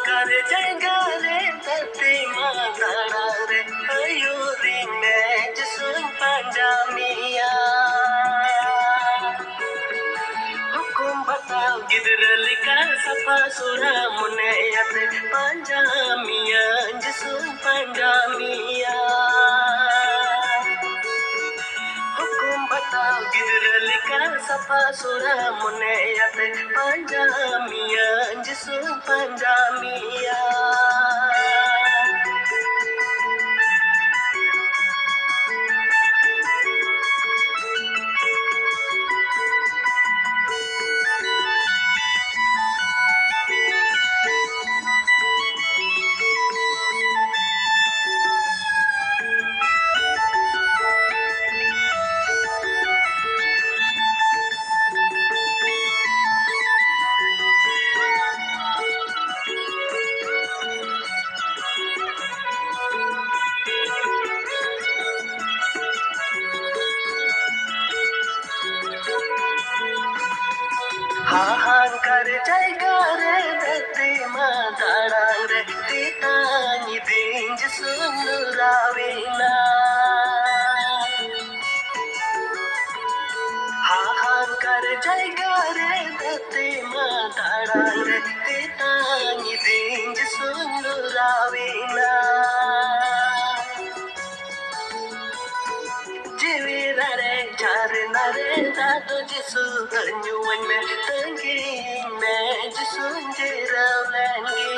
कर जाएगा रे धरती माताड़ा रे अयूरी में जिसुन पंजामिया हुकुम बताओ किधर लिखा सफा सुरा मुने याते पंजामिया जिसुन पंजामिया हुकुम बताओ किधर लिखा सफा सुरा मुने याते पंजामिया जिसुन पंजामिया हाहां कर जाएगा रे धरती माताड़ा रे तीतानी दिन जिसुन रावेना हाहां कर जाएगा रे धरती माताड़ा रे तीतानी दिन जिसुन रावेना Jivirare charinare tatu jisu kanyuan me tangi me jisu jiravlangi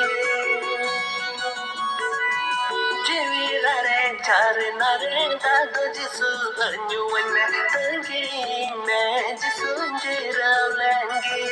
Jivirare charinare tatu jisu kanyuan me tangi me jisu jiravlangi